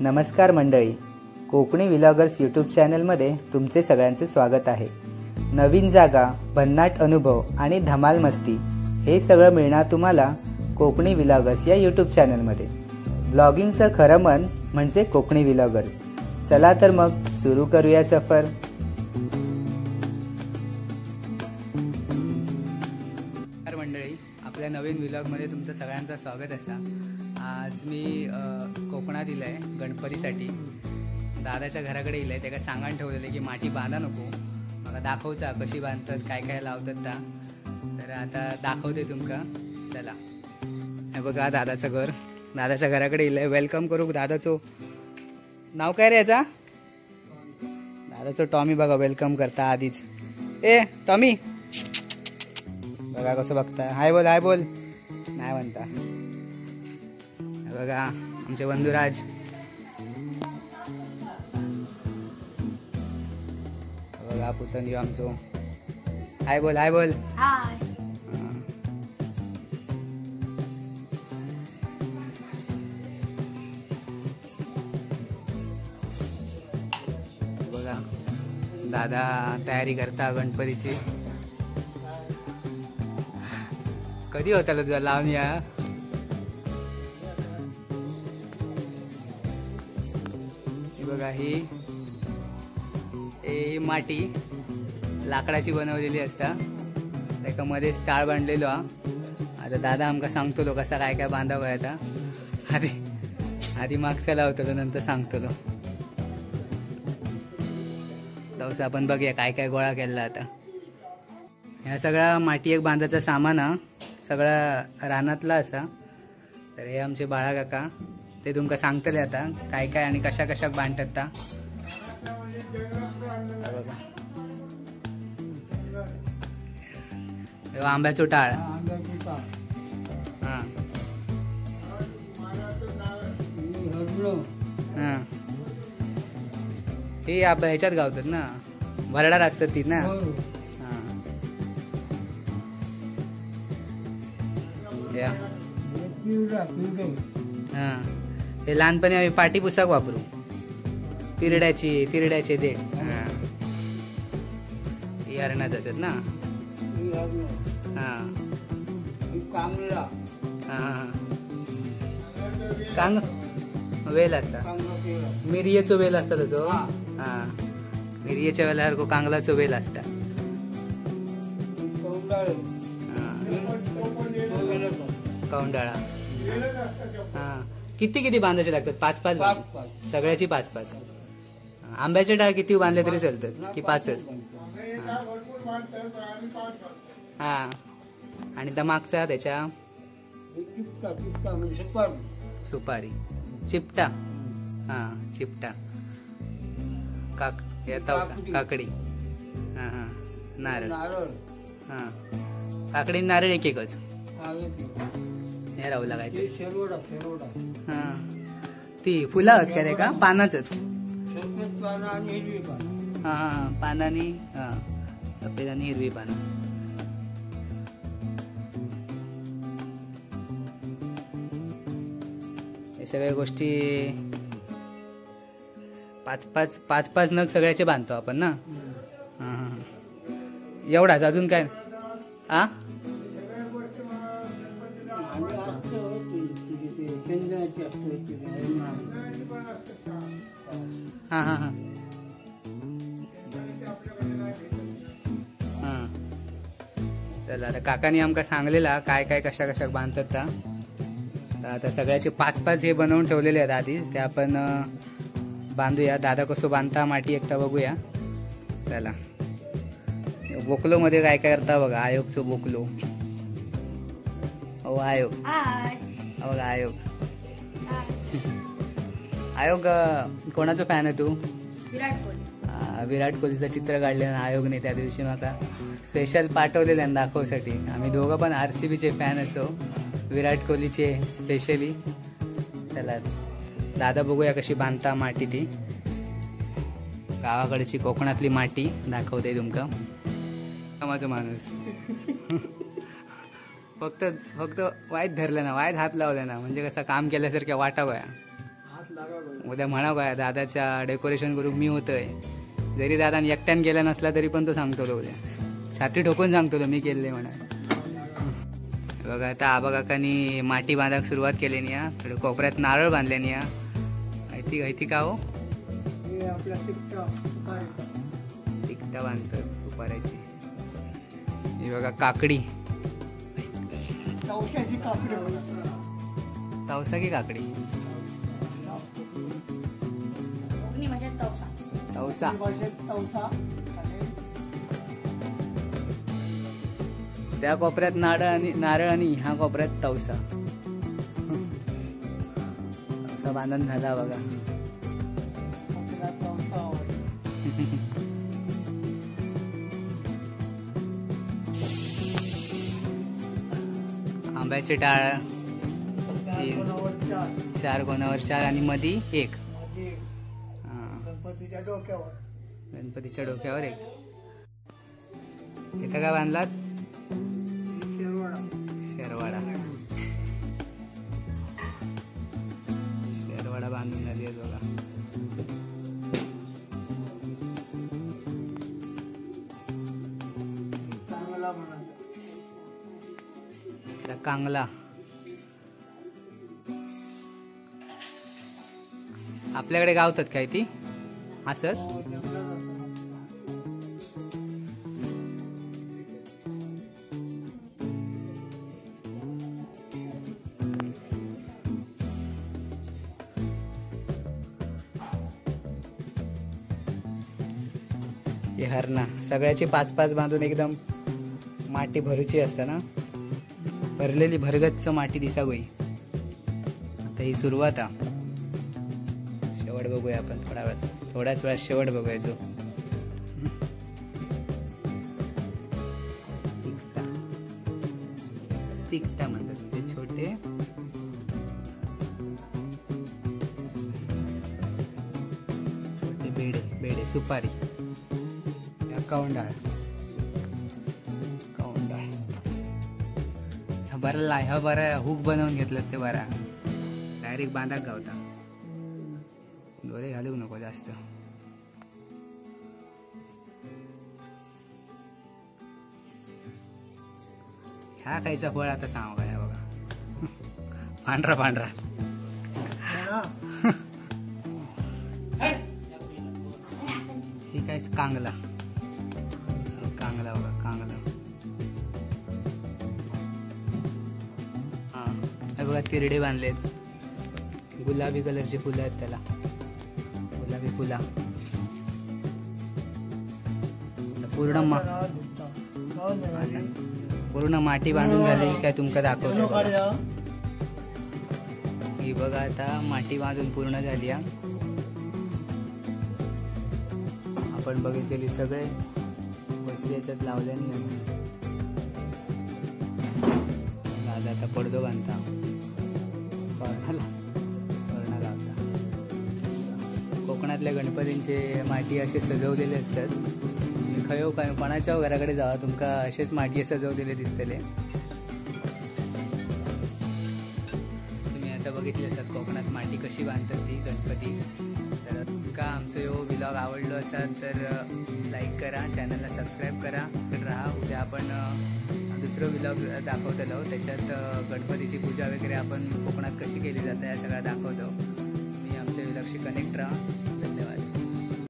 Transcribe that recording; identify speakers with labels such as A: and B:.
A: नमस्कार मंडळी, Konkani vloggers YouTube चॅनलमध्ये तुमचे सगळ्यांचे स्वागत आहे। नवीन जागा, भन्नाट अनुभव आणि धमाल मस्ती हे सगळं मिळणार तुम्हाला कोकणी व्लॉगर्स या यूट्यूब चॅनलमध्ये। ब्लॉगिंगचं खरं मन म्हणजे कोकणी व्लॉगर्स। चला तर मग सुरू करूया सफर। मंडळी, आपल्या नवीन व्लॉगमध्ये तुमचं सगळ्यांचं स्वागत असा। आज मी कोकणात इलाय गणपतीसाठी। दादाच्या घराकडे इलाय, त्याला सांगान ठेवलेलं की माठी बांधा नको, मला दाखवचा कशी बांधतात, काय काय लावतात ता। तर आता दाखवते तुमका। चला, हे बघा दादाचं घर, दादाच्या घराकडे इलाय। वेलकम करू। दादाचं नाव काय रे याचा? दादाचं टॉमी बघा वेलकम करता आधीच। ए टॉमी बघा कसं बघताय। हाय बोल, हाय बोल नाही म्हणता। बघा आमचे बंधुराज, बघा पुतणी आमचो। हाय बोल, हाय बोल।
B: हाय।
A: बघा दादा तयारी करता गणपतीची। कधी होता तुझा लावणी? बघा ही माटी लाकडाची बनवलेली असता, त्याच्यामध्ये स्टाळ बांधलेलो। आता दादा आमका सांगतो तो कसा काय काय बांधावं आहे। आता आधी मागचा लावतो तो, नंतर सांगतो तो। तसं आपण बघूया काय काय गोळा केला आता। ह्या सगळा माटी एक बांधायचा सामान सगळा रानातला असा। तर हे आमचे बाळा काका, ते तुमका सांगतले आता काय काय आणि कशा कशाक बांधतात ता। आंब्याचो टाळ, हां हां, हे आपल्या ह्याच्यात गावतात ना, भरडार असतात ती ना। हां, ते लहानपणी आम्ही पाटी पुस्तक वापरू, तिरड्याचे दे। हां, ही हरणाच असत ना। हां हां, कांग वेल असता, मिरयेचो वेल असता तसो। हां, मिरयेच्या वेलासारखो कांगलाचो वेल असता। कौंडाळा। हां, किती बांधायचे लागतात? 5-5 सगळ्याची 5-5। आंब्याचे डाळ किती बांधले तरी चालतात की 5च? हां, आणि त्या मागचा त्याच्या सुपारी, चिपटा। हां, चिपटा, काकडी। हां हां, नारळ। हां, काकडी नारळ एक एकच हे राहू लागायचं। हां, ती फुलं आहेत का रे का पानाच? हां, पानानी, हां सफेद आणि हिरवी पानं। हे सगळ्या गोष्टी 5-5 नग सगळ्याचे बांधतो आपण ना। हां, एवढाच, अजून काय? हां हां हां हां हां, चला आता काकानी आमका सांगलेला काय काय कशा कशा बांधतात ता। आता सगळ्याचे 5-5 हे बनवून ठेवलेले आहेत आधीच, ते आपण बांधूया। दादा कसं बांधता माटी एकदा बघूया। चला, बोकलो मध्ये काय काय करता बघा। आयोगचं बोकलो। हो आयोग, बघा आयोग। आयोग कोणाचं फॅन आहे तू?
B: विराट कोहली।
A: विराट कोहलीचं चित्र काढलेलं आयोगने त्या दिवशी माका स्पेशल पाठवलेलं दाखवसाठी। आम्ही दोघं पण RCBचे फॅन असो, विराट कोहलीचे स्पेशली। चला दादा बघूया कशी बांधता माटी ती। गावाकडची कोकणातली माटी दाखवते तुमका। कामाचा माणूस फक्त वाईट धरलं ना, वाईट हात लावला ना म्हणजे कसं काम केल्यासारख्या वाटा गोया। उद्या म्हणा काय दादाच्या डेकोरेशन करून मी होतोय. जरी दादा एकट्यान गेला नसला तरी पण तो सांगतो उद्या, छाती ठोकून सांगतो मी केले म्हणा. बघा आता आबा काकांनी माती बांधाक सुरुवात केली या. थोडं कोपऱ्यात नारळ बांधल्यानी या. माहिती का हो? तिकटा बांधतात सुपाऱ्याची. ही बघा काकडी. तवसा की काकडी? तवसा. त्या कोपऱ्यात नारळ आणि ह्या कोपऱ्यात तवसा. तवसा बांधून झाला बघा. आंब्याचे टाळ 3 4 कोणावर 4 आणि मधी 1. गणपतीच्या डोक्यावर 1. इथं काय बांधलात? शेरवाडा बांधून झाली आहे बघा. कांगला. आपल्याकडे गावतात काय ती असं? हे हरणा सगळ्याची 5-5 बांधून एकदम माती भरूची असते ना. भरलेली भरगच्च माती दिसा गोई. आता ही सुरुवात आहे. शेवट बघूया आपण थोड्याच वेळात शेवट बघूया. जो तिकटा म्हणतात ते छोटे. बेडे सुपारी. कौंडाळ बरला ह्या बरा हुक बनवून घेतलं ते बरा. डायरेक्ट बांधाक गावता. दोरे घालूक नको जास्त. ह्या खायचा फळ आता सांग काय बघा. पांढरा ही काय कांगला बघा. कांगला बघा. तिरडे बांधलेत. गुलाबी कलरची फुलं आहेत त्याला. गुलाबी फुला पूर्ण माती बांधून झाली काय तुमका दाखवतो. ही बघा आता माती बांधून पूर्ण झाली. आपण बघितलेली सगळे गोष्टी याच्यात लावल्याने. दादा आता पडदो बांधता. कॉर्नर लावता. कोकणातल्या गणपतींचे माती असे सजवलेले असतात. खयो काय कोणाच्या घराकडे जावा तुमका असेच माती सजवलेले दिसतले. तुम्ही आता बघितले असतात कोकणात माती कशी बांधतात ती गणपती. तर तुमका आमचं ह्यो व्लॉग आवडलो असाल तर लाईक करा, चॅनलला सबस्क्राईब करा. तर राहा. उद्या आपण दुसरं व्लॉग दाखवतलो. त्याच्यात गणपतीची पूजा वगैरे आपण कोकणात कशी केली जाते या सगळ्या दाखवतो. तुम्ही आमच्या व्लॉगशी कनेक्ट राहा.